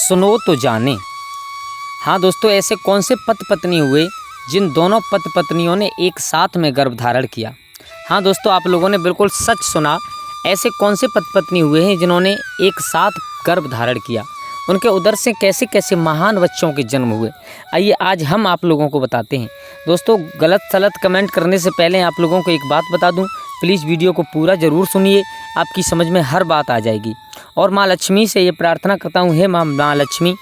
सुनो तो जाने। हाँ दोस्तों, ऐसे कौन से पति पत्नी हुए जिन दोनों पति पत्नियों ने एक साथ में गर्भ धारण किया। हाँ दोस्तों, आप लोगों ने बिल्कुल सच सुना। ऐसे कौन से पति पत्नी हुए हैं जिन्होंने एक साथ गर्भ धारण किया, उनके उदर से कैसे कैसे महान बच्चों के जन्म हुए। आइए आज हम आप लोगों को बताते हैं। दोस्तों, गलत सलत कमेंट करने से पहले आप लोगों को एक बात बता दूं, प्लीज़ वीडियो को पूरा ज़रूर सुनिए, आपकी समझ में हर बात आ जाएगी। और माँ लक्ष्मी से ये प्रार्थना करता हूँ, हे माँ लक्ष्मी,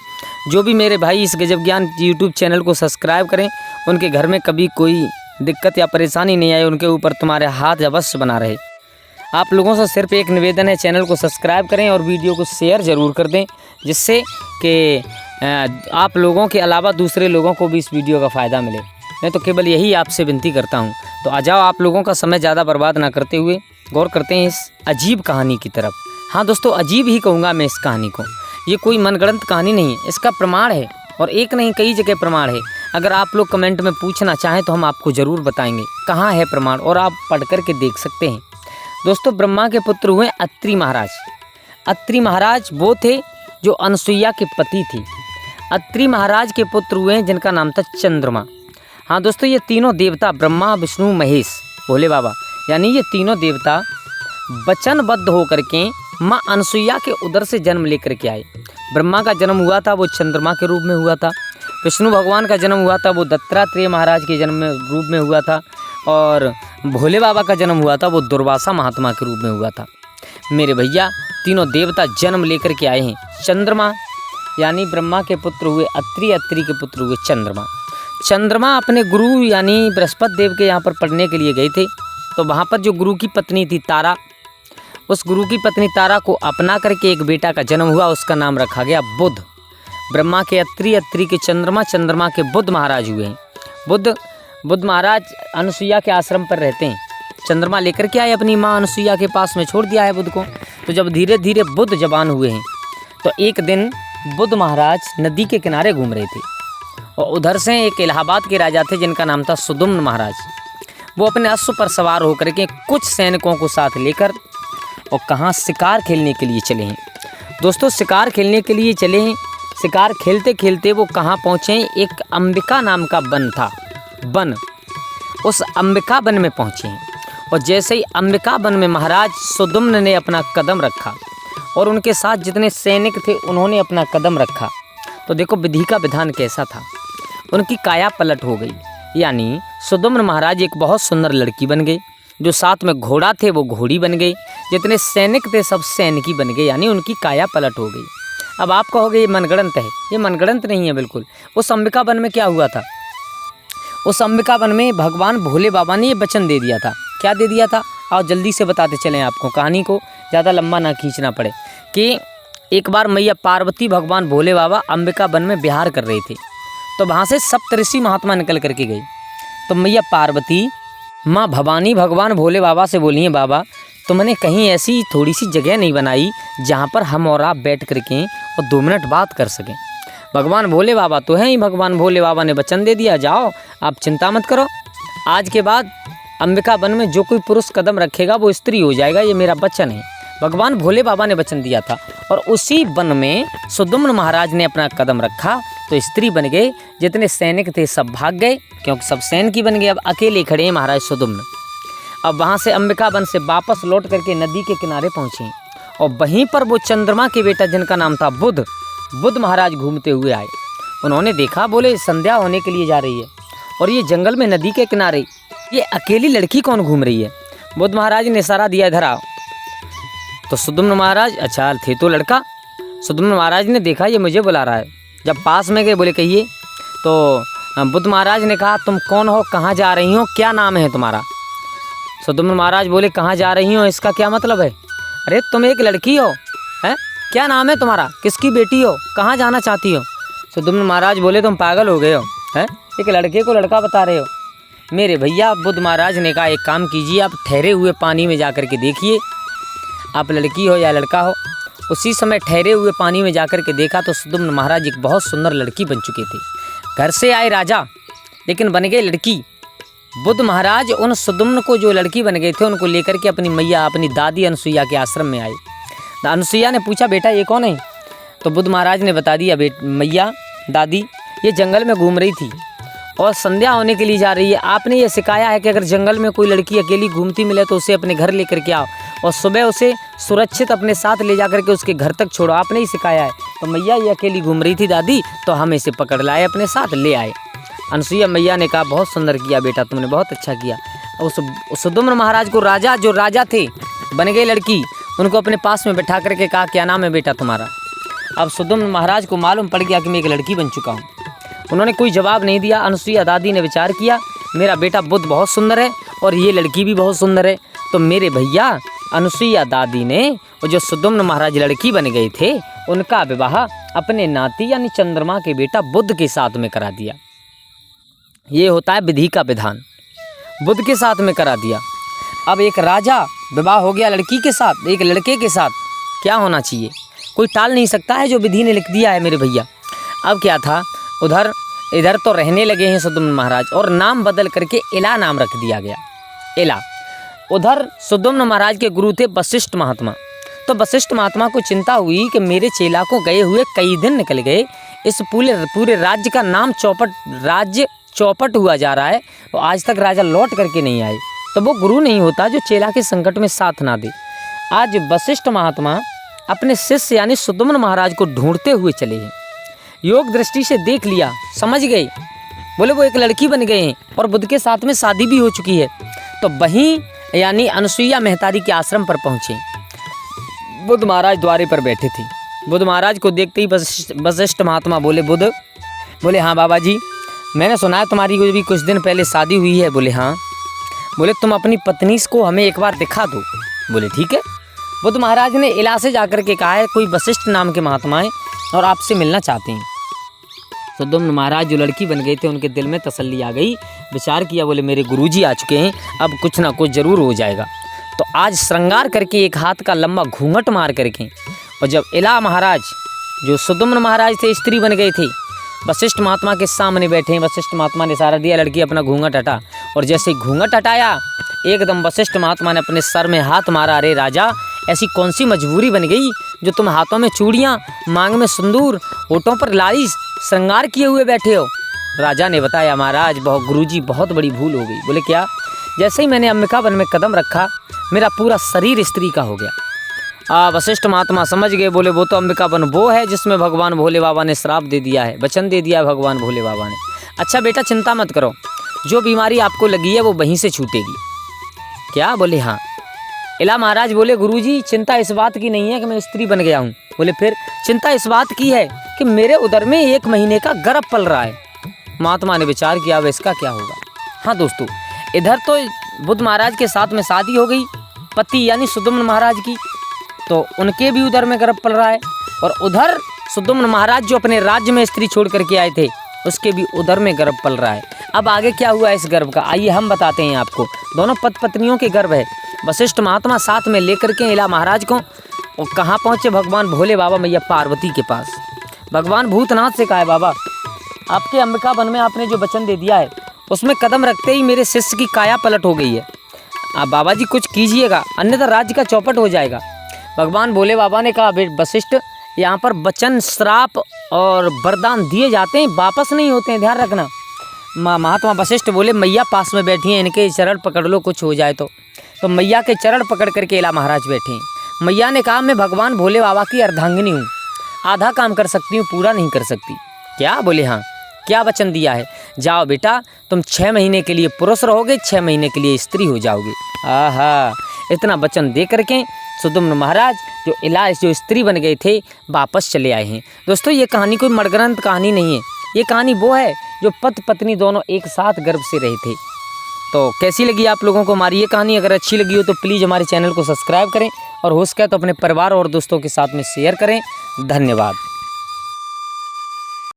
जो भी मेरे भाई इस गजब ज्ञान यूट्यूब चैनल को सब्सक्राइब करें, उनके घर में कभी कोई दिक्कत या परेशानी नहीं आए, उनके ऊपर तुम्हारे हाथ अवश्य बना रहे। आप लोगों से सिर्फ एक निवेदन है, चैनल को सब्सक्राइब करें और वीडियो को शेयर ज़रूर कर दें, जिससे कि आप लोगों के अलावा दूसरे लोगों को भी इस वीडियो का फ़ायदा मिले। मैं तो केवल यही आपसे विनती करता हूँ। तो आ जाओ, आप लोगों का समय ज़्यादा बर्बाद ना करते हुए गौर करते हैं इस अजीब कहानी की तरफ। हाँ दोस्तों, अजीब ही कहूँगा मैं इस कहानी को। ये कोई मनगढ़ंत कहानी नहीं है, इसका प्रमाण है, और एक नहीं कई जगह प्रमाण है। अगर आप लोग कमेंट में पूछना चाहें तो हम आपको ज़रूर बताएंगे कहाँ है प्रमाण, और आप पढ़ कर के देख सकते हैं। दोस्तों, ब्रह्मा के पुत्र हुए अत्रि महाराज। अत्रि महाराज वो थे जो अनसुईया के पति थी। अत्रि महाराज के पुत्र हुए जिनका नाम था चंद्रमा। हाँ दोस्तों, ये तीनों देवता ब्रह्मा विष्णु महेश भोले बाबा, यानी ये तीनों देवता वचनबद्ध होकर के माँ अनसुईया के उदर से जन्म लेकर के आए। ब्रह्मा का जन्म हुआ था वो चंद्रमा के रूप में हुआ था। विष्णु भगवान का जन्म हुआ था वो दत्तात्रेय महाराज के जन्म में रूप में हुआ था। और भोले बाबा का जन्म हुआ था वो दुर्वासा महात्मा के रूप में हुआ था। मेरे भैया, तीनों देवता जन्म लेकर के आए हैं। चंद्रमा यानी ब्रह्मा के पुत्र हुए अत्रि, अत्रि के पुत्र हुए चंद्रमा। चंद्रमा अपने गुरु यानी बृहस्पति देव के यहाँ पर पढ़ने के लिए गए थे। तो वहाँ पर जो गुरु की पत्नी थी तारा, उस गुरु की पत्नी तारा को अपना करके एक बेटा का जन्म हुआ, उसका नाम रखा गया बुध। ब्रह्मा के अत्रि, अत्रि के चंद्रमा, चंद्रमा के बुध महाराज हुए हैं। बुध महाराज अनसुईया के आश्रम पर रहते हैं। चंद्रमा लेकर के आए अपनी माँ अनसुईया के पास में, छोड़ दिया है बुध को। तो जब धीरे धीरे बुध जवान हुए हैं, तो एक दिन बुध महाराज नदी के किनारे घूम रहे थे, और उधर से एक इलाहाबाद के राजा थे जिनका नाम था सुदुम्न महाराज। वो अपने अश्व पर सवार होकर के कुछ सैनिकों को साथ लेकर और कहाँ शिकार खेलने के लिए चले हैं। दोस्तों, शिकार खेलने के लिए चले हैं। शिकार खेलते खेलते वो कहाँ पहुँचे, एक अंबिका नाम का वन था, वन। उस अंबिका वन में पहुँचे हैं, और जैसे ही अंबिका वन में महाराज सुदुम्न ने अपना कदम रखा और उनके साथ जितने सैनिक थे उन्होंने अपना कदम रखा, तो देखो विधि का विधान कैसा था। उनकी काया पलट हो गई, यानी सुदुम्न महाराज एक बहुत सुंदर लड़की बन गई। जो साथ में घोड़ा थे वो घोड़ी बन गई, जितने सैनिक थे सब सैनिकी बन गए, यानी उनकी काया पलट हो गई। अब आप कहोगे ये मनगढ़ंत है, ये मनगढ़ंत नहीं है बिल्कुल। उस अंबिका वन में क्या हुआ था, उस अंबिका वन में भगवान भोले बाबा ने ये वचन दे दिया था। क्या दे दिया था, आओ जल्दी से बताते चलें आपको, कहानी को ज़्यादा लंबा ना खींचना पड़े। कि एक बार मैया पार्वती भगवान भोले बाबा अंबिका वन में विहार कर रहे थे, तो वहाँ से सप्तऋषि महात्मा निकल करके गई। तो मैया पार्वती माँ भवानी भगवान भोले बाबा से बोली हैं, बाबा तुमने कहीं ऐसी थोड़ी सी जगह नहीं बनाई जहाँ पर हम और आप बैठ करके और 2 मिनट बात कर सकें। भगवान भोले बाबा तो हैं ही, भगवान भोले बाबा ने वचन दे दिया, जाओ आप चिंता मत करो, आज के बाद अंबिका वन में जो कोई पुरुष कदम रखेगा वो स्त्री हो जाएगा, ये मेरा वचन है। भगवान भोले बाबा ने वचन दिया था, और उसी वन में सुदुम्न महाराज ने अपना कदम रखा तो स्त्री बन गए। जितने सैनिक थे सब भाग गए, क्योंकि सब सैनिक बन गए। अब अकेले खड़े हैं महाराज सुदुम्न। अब वहाँ से अंबिका वन से वापस लौट करके नदी के किनारे पहुँचे, और वहीं पर वो चंद्रमा के बेटा जिनका नाम था बुध महाराज घूमते हुए आए। उन्होंने देखा, बोले संध्या होने के लिए जा रही है, और ये जंगल में नदी के किनारे ये अकेली लड़की कौन घूम रही है। बुध महाराज ने इशारा दिया, इधर आओ। तो सुदुम्न महाराज, अच्छा थे तो लड़का। सुदुम्न महाराज ने देखा ये मुझे बुला रहा है, जब पास में गए बोले कहिए। तो बुध महाराज ने कहा, तुम कौन हो, कहाँ जा रही हो, क्या नाम है तुम्हारा। सुदुम्न महाराज बोले, कहाँ जा रही हो इसका क्या मतलब है, अरे तुम एक लड़की हो, हैं, क्या नाम है तुम्हारा, किसकी बेटी हो, कहाँ जाना चाहती हो। सुदुम्न महाराज बोले, तुम पागल हो गए हो, हैं, एक लड़के को लड़का बता रहे हो। मेरे भैया, बुध महाराज ने कहा, एक काम कीजिए, आप ठहरे हुए पानी में जा कर के देखिए आप लड़की हो या लड़का हो। उसी समय ठहरे हुए पानी में जाकर के देखा तो सुदुम्न महाराज एक बहुत सुंदर लड़की बन चुके थे। घर से आए राजा, लेकिन बन गए लड़की। बुध महाराज उन सुदुम्न को जो लड़की बन गए थे उनको लेकर के अपनी मैया, अपनी दादी अनसुईया के आश्रम में आए। अनसुईया ने पूछा, बेटा ये कौन है। तो बुद्ध महाराज ने बता दिया, मैया दादी ये जंगल में घूम रही थी और संध्या होने के लिए जा रही है। आपने ये सिखाया है कि अगर जंगल में कोई लड़की अकेली घूमती मिले तो उसे अपने घर लेकर के आओ और सुबह उसे सुरक्षित अपने साथ ले जा करके उसके घर तक छोड़ो, आपने ही सिखाया है। तो मैया ये अकेली घूम रही थी दादी, तो हम इसे पकड़ लाए, अपने साथ ले आए। अनसुईया मैया ने कहा, बहुत सुंदर किया बेटा, तुमने बहुत अच्छा किया। उस सुदुम्न महाराज को जो राजा थे बन गए लड़की, उनको अपने पास में बैठा करके कहा, क्या नाम है बेटा तुम्हारा? अब सुदुम्न महाराज को मालूम पड़ गया कि मैं एक लड़की बन चुका हूँ। उन्होंने कोई जवाब नहीं दिया। अनसुईया दादी ने विचार किया, मेरा बेटा बुद्ध बहुत सुंदर है और ये लड़की भी बहुत सुंदर है, तो मेरे भैया अनसुईया दादी ने वो जो सुदुम्न महाराज लड़की बन गए थे उनका विवाह अपने नाती यानी चंद्रमा के बेटा बुद्ध के साथ में करा दिया। ये होता है विधि का विधान, बुद्ध के साथ में करा दिया। अब एक राजा विवाह हो गया लड़की के साथ, एक लड़के के साथ, क्या होना चाहिए? कोई टाल नहीं सकता है जो विधि ने लिख दिया है मेरे भैया। अब क्या था, इधर तो रहने लगे हैं सुदुम्न महाराज और नाम बदल करके इला नाम रख दिया गया, इला। उधर सुदुम्न महाराज के गुरु थे वशिष्ठ महात्मा। तो वशिष्ठ महात्मा को चिंता हुई कि मेरे चेला को गए हुए कई दिन निकल गए, इस पूरे राज्य का नाम राज्य चौपट हुआ जा रहा है और आज तक राजा लौट करके नहीं आए। तो वो गुरु नहीं होता जो चेला के संकट में साथ ना दे। आज वशिष्ठ महात्मा अपने शिष्य यानी सुदुम्न महाराज को ढूंढते हुए चले हैं। योग दृष्टि से देख लिया, समझ गए, बोले वो एक लड़की बन गए हैं और बुद्ध के साथ में शादी भी हो चुकी है। तो वहीं यानी अनसुईया मेहतारी के आश्रम पर पहुँचे। बुद्ध महाराज द्वारे पर बैठे थे। बुद्ध महाराज को देखते ही वशिष्ठ महात्मा बोले, बुद्ध? बोले हाँ बाबा जी, मैंने सुना है तुम्हारी भी कुछ दिन पहले शादी हुई है। बोले हाँ। बोले तुम अपनी पत्नी को हमें एक बार दिखा दो। बोले ठीक है। बुद्ध महाराज ने इला से जाकर के कहा है, कोई वशिष्ठ नाम के महात्मा हैं और आपसे मिलना चाहते हैं। सुदुम्न महाराज जो लड़की बन गए थे उनके दिल में तसल्ली आ गई, विचार किया, बोले मेरे गुरुजी आ चुके हैं, अब कुछ ना कुछ जरूर हो जाएगा। तो आज श्रृंगार करके एक हाथ का लंबा घूंघट मार करके, और जब इला महाराज जो सुदुम्न महाराज थे स्त्री बन गए थे, वशिष्ठ महात्मा के सामने बैठे हैं। वशिष्ठ महात्मा ने इशारा दिया, लड़की अपना घूंघट हटा, और जैसे घूंघट हटाया एकदम वशिष्ठ महात्मा ने अपने सर में हाथ मारा। अरे राजा, ऐसी कौन सी मजबूरी बन गई जो तुम हाथों में चूड़ियाँ, मांग में सिंदूर, होठों पर लाली श्रृंगार किए हुए बैठे हो? राजा ने बताया, महाराज गुरुजी बहुत बड़ी भूल हो गई। बोले क्या? जैसे ही मैंने अंबिका वन में कदम रखा मेरा पूरा शरीर स्त्री का हो गया। वशिष्ठ महात्मा समझ गए, बोले वो तो अंबिका वन वो है जिसमें भगवान भोले बाबा ने श्राप दे दिया है, वचन दे दिया है भगवान भोले बाबा ने। अच्छा बेटा चिंता मत करो, जो बीमारी आपको लगी है वो वहीं से छूटेगी। क्या? बोले हाँ। इला महाराज बोले, गुरुजी चिंता इस बात की नहीं है कि मैं स्त्री बन गया हूँ। बोले फिर? चिंता इस बात की है कि मेरे उदर में 1 महीने का गर्भ पल रहा है। महात्मा ने विचार किया, अब इसका क्या होगा? हाँ दोस्तों, इधर तो बुद्ध महाराज के साथ में शादी हो गई पति यानी सुदुम्न महाराज की, तो उनके भी उदर में गर्भ पल रहा है, और उधर सुदुम्न महाराज जो अपने राज्य में स्त्री छोड़ करके आए थे उसके भी उदर में गर्भ पल रहा है। अब आगे क्या हुआ इस गर्भ का, आइए हम बताते हैं आपको। दोनों पत्नियों के गर्भ है। वशिष्ठ महात्मा साथ में लेकर के इला महाराज को और कहाँ पहुँचे? भगवान भोले बाबा मैया पार्वती के पास। भगवान भूतनाथ से कहा है, बाबा आपके अंबिका वन में आपने जो वचन दे दिया है उसमें कदम रखते ही मेरे शिष्य की काया पलट हो गई है। आप बाबा जी कुछ कीजिएगा, अन्यथा राज्य का चौपट हो जाएगा। भगवान भोले बाबा ने कहा, वशिष्ठ यहाँ पर वचन, श्राप और वरदान दिए जाते हैं, वापस नहीं होते हैं, ध्यान रखना। महात्मा वशिष्ठ बोले, मैया पास में बैठी हैं, इनके चरण पकड़ लो, कुछ हो जाए तो मैया के चरण पकड़ करके इला महाराज बैठे हैं। मैया ने कहा, मैं भगवान भोले बाबा की अर्धांगिनी हूँ, आधा काम कर सकती हूँ, पूरा नहीं कर सकती। क्या? बोले हाँ। क्या वचन दिया है? जाओ बेटा, तुम 6 महीने के लिए पुरुष रहोगे, 6 महीने के लिए स्त्री हो जाओगे। आहा, इतना वचन दे करके सुदुम्न महाराज जो स्त्री बन गए थे वापस चले आए हैं। दोस्तों ये कहानी कोई मणग्रंथ कहानी नहीं है, ये कहानी वो है जो पति पत्नी दोनों एक साथ गर्भ से रहे थे। तो कैसी लगी आप लोगों को हमारी ये कहानी? अगर अच्छी लगी हो तो प्लीज़ हमारे चैनल को सब्सक्राइब करें और हो सके तो अपने परिवार और दोस्तों के साथ में शेयर करें। धन्यवाद।